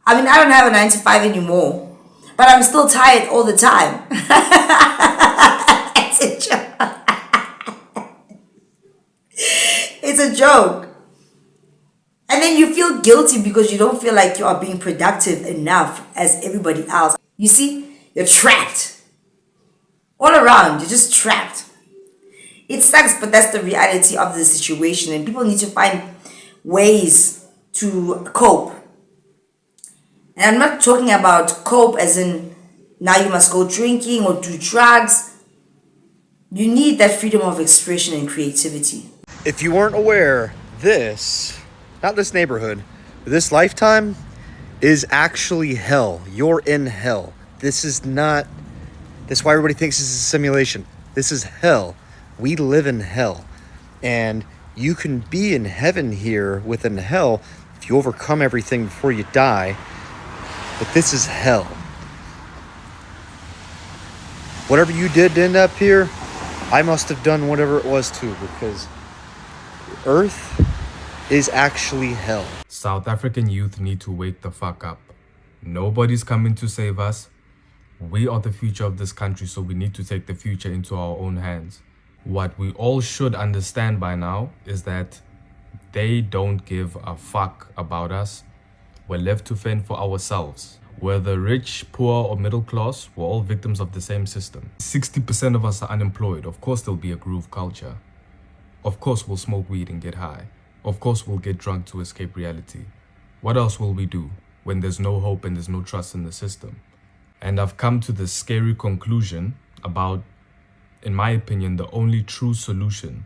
I mean, I don't have a 9 to 5 anymore, but I'm still tired all the time. It's a joke. It's a joke. And then you feel guilty because you don't feel like you are being productive enough as everybody else. You see, you're trapped. All around, you're just trapped. It sucks, but that's the reality of the situation. And people need to find ways to cope. And I'm not talking about cope as in now you must go drinking or do drugs. You need that freedom of expression and creativity. If you weren't aware, not this neighborhood, but this lifetime is actually hell. You're in hell. That's why everybody thinks this is a simulation. This is hell. We live in hell. And you can be in heaven here within hell if you overcome everything before you die. But this is hell. Whatever you did to end up here, I must have done whatever it was too, because Earth is actually hell. South African youth need to wake the fuck up. Nobody's coming to save us. We are the future of this country, so we need to take the future into our own hands. What we all should understand by now is that they don't give a fuck about us. We're left to fend for ourselves. Whether rich, poor, or middle class, we're all victims of the same system. 60% of us are unemployed. Of course there'll be a groove culture. Of course we'll smoke weed and get high. Of course we'll get drunk to escape reality. What else will we do when there's no hope and there's no trust in the system? And I've come to the scary conclusion about, in my opinion, the only true solution.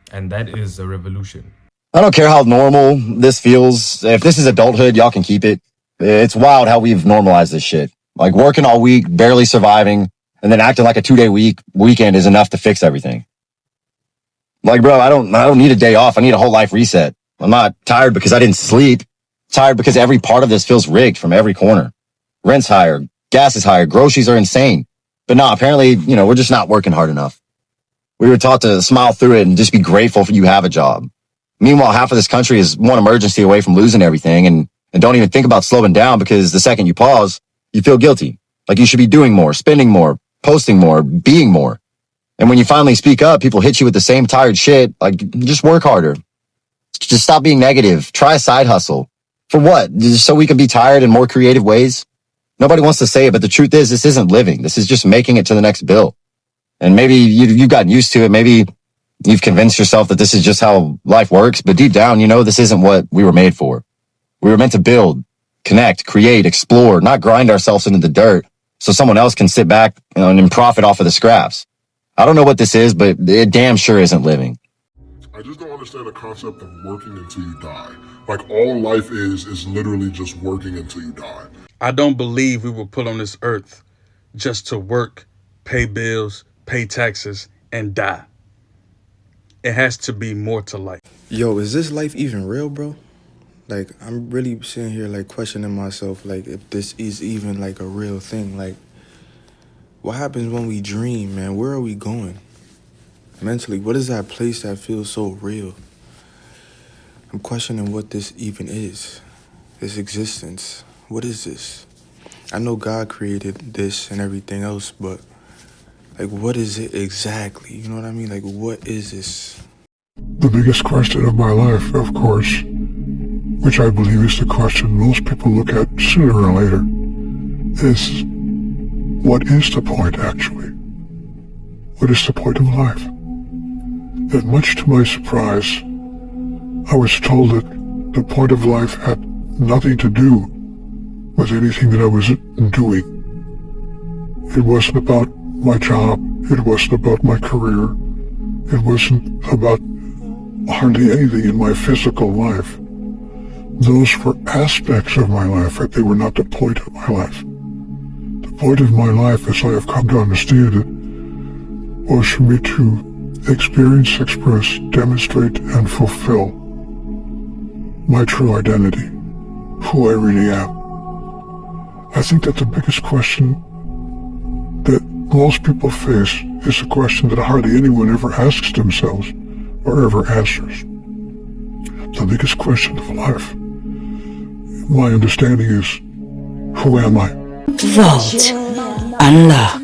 And that is a revolution. I don't care how normal this feels. If this is adulthood, y'all can keep it. It's wild how we've normalized this shit. Like working all week, barely surviving, and then acting like a 2-day weekend is enough to fix everything. Like, bro, I don't need a day off. I need a whole life reset. I'm not tired because I didn't sleep. I'm tired because every part of this feels rigged from every corner. Rent's higher, gas is higher, groceries are insane. But no, apparently, we're just not working hard enough. We were taught to smile through it and just be grateful you have a job. Meanwhile, half of this country is one emergency away from losing everything and don't even think about slowing down, because the second you pause, you feel guilty. Like you should be doing more, spending more, posting more, being more. And when you finally speak up, people hit you with the same tired shit. Like, just work harder. Just stop being negative. Try a side hustle. For what? Just so we can be tired in more creative ways? Nobody wants to say it, but the truth is this isn't living. This is just making it to the next bill. And maybe you've gotten used to it. Maybe you've convinced yourself that this is just how life works. But deep down, this isn't what we were made for. We were meant to build, connect, create, explore, not grind ourselves into the dirt so someone else can sit back and profit off of the scraps. I don't know what this is, but it damn sure isn't living. I just don't understand the concept of working until you die. Like, all life is literally just working until you die. I don't believe we were put on this earth just to work, pay bills, pay taxes, and die. It has to be more to life. Yo, is this life even real, bro? Like, I'm really sitting here, like, questioning myself, like, if this is even, like, a real thing. Like, what happens when we dream, man? Where are we going? Mentally, what is that place that feels so real? I'm questioning what this even is. This existence. What is this? I know God created this and everything else, but, like, what is it exactly? You know what I mean? Like, what is this? The biggest question of my life, of course, which I believe is the question most people look at sooner or later, is, what is the point, actually? What is the point of life? And much to my surprise, I was told that the point of life had nothing to do with anything that I was doing. It wasn't about my job. It wasn't about my career. It wasn't about hardly anything in my physical life. Those were aspects of my life, but they were not the point of my life. The point of my life, as I have come to understand it, was for me to experience, express, demonstrate, and fulfill my true identity, who I really am. I think that the biggest question that most people face is a question that hardly anyone ever asks themselves or ever answers. The biggest question of life my understanding is, who am I? Vault unlocked.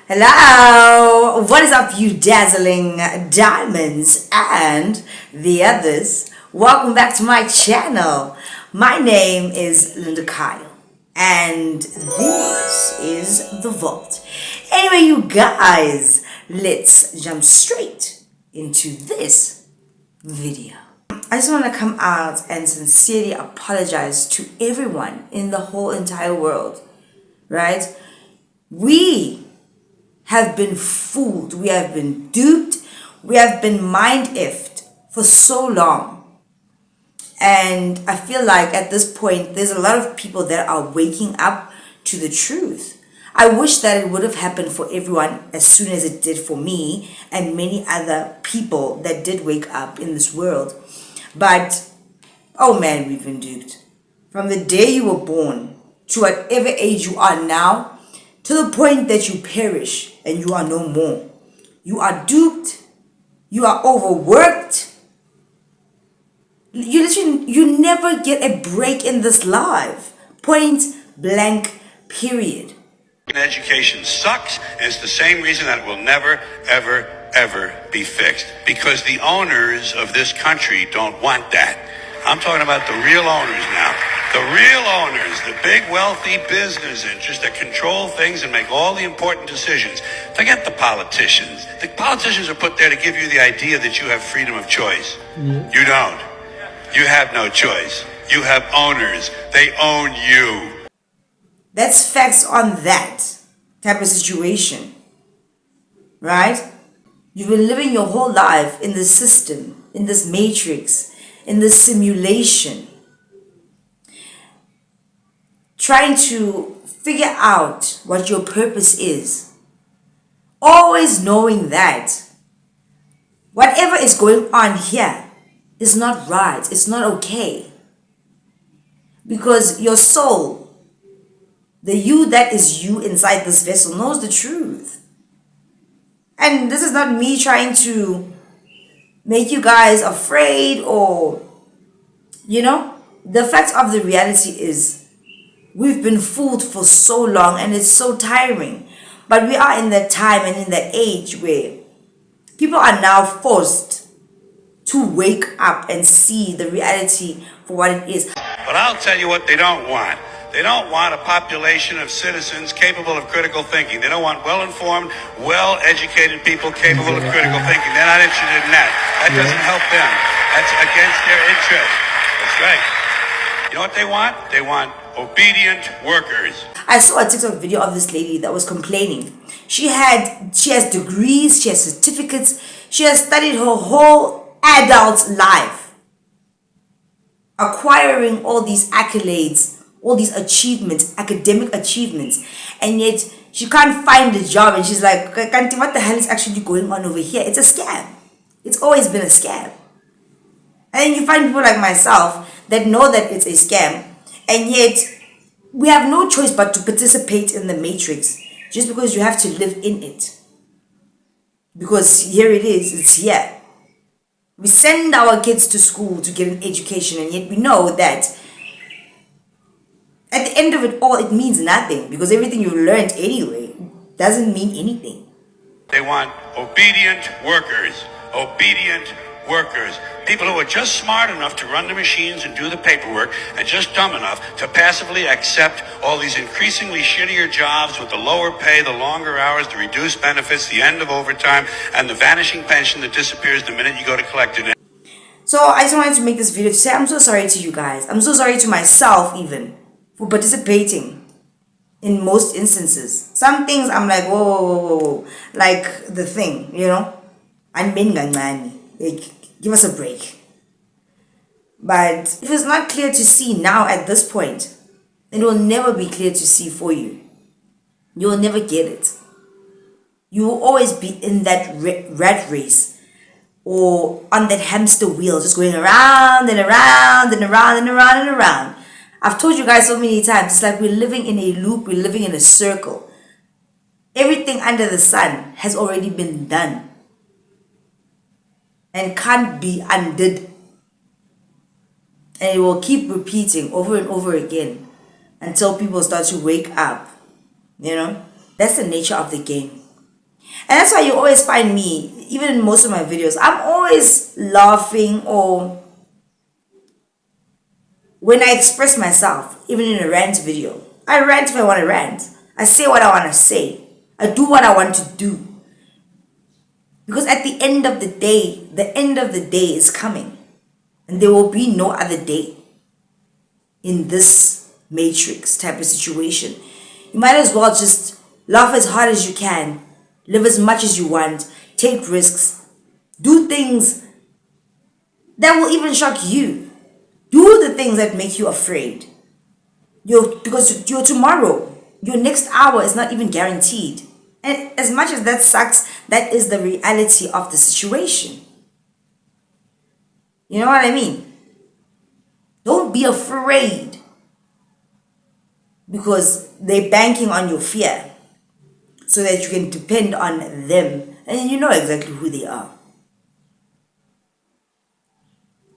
Hello, what is up, you dazzling diamonds and the others? Welcome back to my channel. My name is Lynn Kyle, and this is the Vault. Anyway, you guys, let's jump straight into this video. I just want to come out and sincerely apologize to everyone in the whole entire world, right? We have been fooled, we have been duped, we have been mind-effed for so long. And I feel like at this point, there's a lot of people that are waking up to the truth. I wish that it would have happened for everyone as soon as it did for me and many other people that did wake up in this world. But, oh man, we've been duped. From the day you were born to whatever age you are now, to the point that you perish and you are no more. You are duped. You are overworked. You never get a break in this life. Point blank, period. Education sucks, and it's the same reason that it will never, ever, ever be fixed. Because the owners of this country don't want that. I'm talking about the real owners now. The real owners, the big wealthy business interests that control things and make all the important decisions. Forget the politicians. The politicians are put there to give you the idea that you have freedom of choice. You don't. You have no choice. You have owners. They own you. That's facts on that type of situation, right? You've been living your whole life in this system, in this matrix, in this simulation, trying to figure out what your purpose is, always knowing that whatever is going on here is not right, it's not okay, because your soul, the you that is you inside this vessel, knows the truth. And this is not me trying to make you guys afraid or, the fact of the reality is we've been fooled for so long and it's so tiring. But we are in that time and in that age where people are now forced to wake up and see the reality for what it is. But I'll tell you what they don't want. They don't want a population of citizens capable of critical thinking. They don't want well-informed, well-educated people capable of critical thinking. They're not interested in that. That doesn't help them. That's against their interest. That's right. You know what they want? They want obedient workers. I saw a TikTok video of this lady that was complaining. She has degrees, she has certificates, she has studied her whole adult life, acquiring all these accolades, all these achievements, academic achievements, and yet she can't find a job. And she's like, Kanti, what the hell is actually going on over here? It's a scam. It's always been a scam. And then you find people like myself that know that it's a scam, and yet we have no choice but to participate in the matrix just because you have to live in it. Because here it is, it's here. We send our kids to school to get an education, and yet we know that at the end of it all, it means nothing, because everything you learned anyway doesn't mean anything. They want obedient workers. Obedient workers. People who are just smart enough to run the machines and do the paperwork, and just dumb enough to passively accept all these increasingly shittier jobs with the lower pay, the longer hours, the reduced benefits, the end of overtime, and the vanishing pension that disappears the minute you go to collect it. So I just wanted to make this video to say I'm so sorry to you guys. I'm so sorry to myself even for participating in most instances. Some things I'm like, whoa. Like the thing, and like, give us a break. But if it's not clear to see now at this point, it will never be clear to see for you. You will never get it. You will always be in that rat race, or on that hamster wheel, just going around and around and around and around and around. I've told you guys so many times, it's like we're living in a loop, we're living in a circle. Everything under the sun has already been done and can't be undid. And it will keep repeating over and over again until people start to wake up. You know, that's the nature of the game. And that's why you always find me, even in most of my videos, I'm always laughing, or when I express myself, even in a rant video. I rant if I want to rant. I say what I want to say. I do what I want to do. Because at the end of the day is coming. And there will be no other day in this matrix type of situation. You might as well just laugh as hard as you can, live as much as you want, take risks, do things that will even shock you. Do the things that make you afraid. Because your tomorrow, your next hour is not even guaranteed. And as much as that sucks, that is the reality of the situation. You know what I mean? Don't be afraid because they're banking on your fear so that you can depend on them and you know exactly who they are.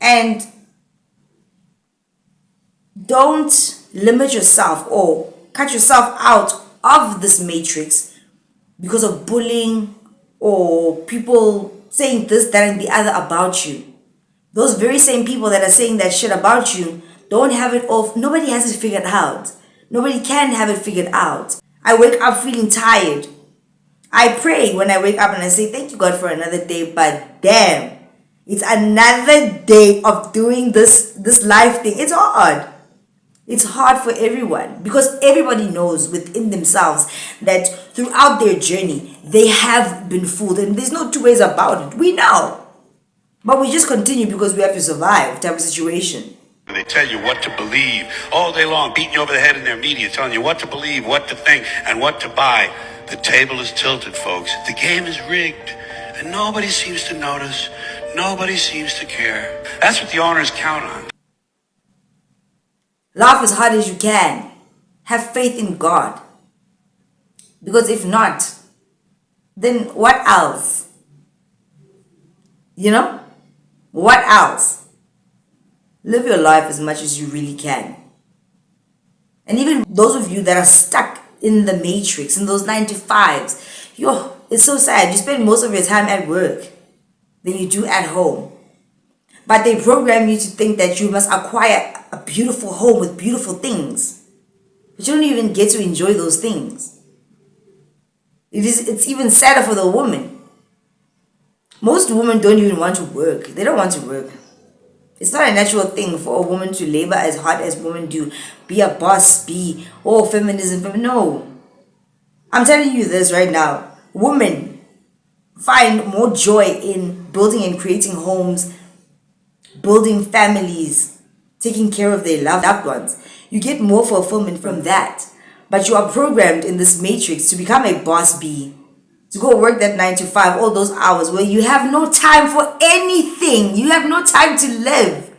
And don't limit yourself or cut yourself out of this matrix because of bullying or people saying this, that, and the other about you. Those very same people that are saying that shit about you don't have it off. Nobody has it figured out. Nobody can have it figured out. I wake up feeling tired. I pray when I wake up and I say, thank you, God, for another day. But damn, it's another day of doing this life thing. It's hard. It's hard for everyone because everybody knows within themselves that throughout their journey, they have been fooled. And there's no two ways about it. We know. But we just continue because we have to survive type of situation. They tell you what to believe all day long, beating you over the head in their media, telling you what to believe, what to think, and what to buy. The table is tilted, folks. The game is rigged, and nobody seems to notice. Nobody seems to care. That's what the owners count on. Laugh as hard as you can. Have faith in God. Because if not, then what else? You know? What else? Live your life as much as you really can. And even those of you that are stuck in the matrix, in those 9 to 5s, it's so sad. You spend most of your time at work than you do at home. But they program you to think that you must acquire a beautiful home with beautiful things. But you don't even get to enjoy those things. It's even sadder for the woman. Most women don't even want to work. They don't want to work. It's not a natural thing for a woman to labor as hard as women do. Be a boss, feminism. No. I'm telling you this right now. Women find more joy in building and creating homes, building families, taking care of their loved ones. You get more fulfillment from that. But you are programmed in this matrix to become a boss bee, to go work that 9 to 5, all those hours where you have no time for anything. You have no time to live.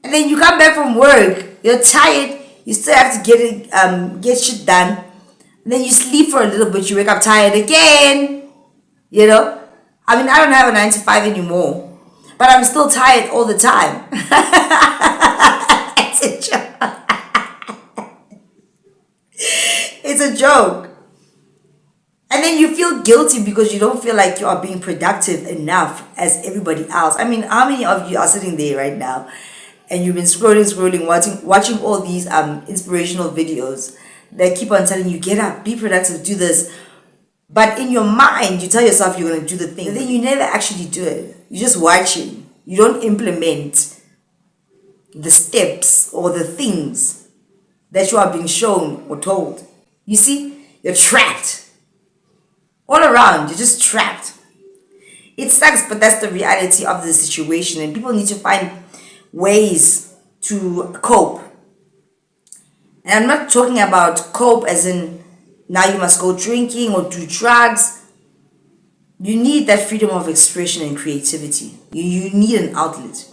And then you come back from work, you're tired, you still have to get shit done. And then you sleep for a little bit, you wake up tired again. You know? I mean, I don't have a 9 to 5 anymore, but I'm still tired all the time. It's a joke. It's a joke. And then you feel guilty because you don't feel like you are being productive enough as everybody else. I mean, how many of you are sitting there right now and you've been scrolling, watching all these inspirational videos that keep on telling you, get up, be productive, do this. But in your mind, you tell yourself you're going to do the thing. And then you never actually do it. You're just watching. You don't implement the steps or the things that you are being shown or told. You see, you're trapped. All around, you're just trapped. It sucks, but that's the reality of the situation. And people need to find ways to cope. And I'm not talking about cope as in now you must go drinking or do drugs. You need that freedom of expression and creativity. You need an outlet.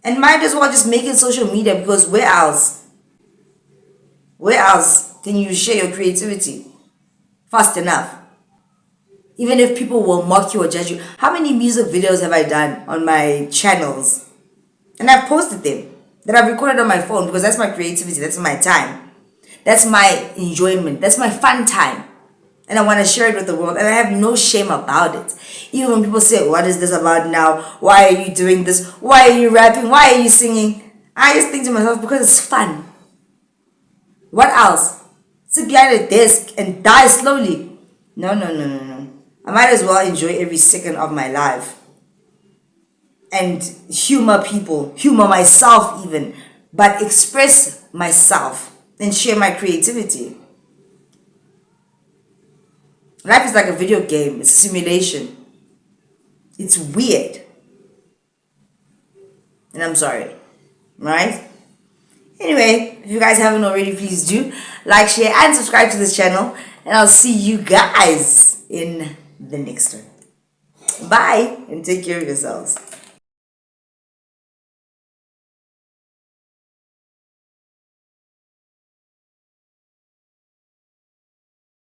And might as well just make it social media, because where else? Where else can you share your creativity fast enough? Even if people will mock you or judge you. How many music videos have I done on my channels? And I've posted them. That I've recorded on my phone, because that's my creativity. That's my time. That's my enjoyment. That's my fun time. And I want to share it with the world. And I have no shame about it. Even when people say, what is this about now? Why are you doing this? Why are you rapping? Why are you singing? I just think to myself, because it's fun. What else? Sit behind a desk and die slowly. No. I might as well enjoy every second of my life. And humor people. Humor myself even. But express myself. And share my creativity. Life is like a video game. It's a simulation. It's weird. And I'm sorry. Right? Anyway, if you guys haven't already, please do like, share, and subscribe to this channel. And I'll see you guys in the next one. Bye, and take care of yourselves.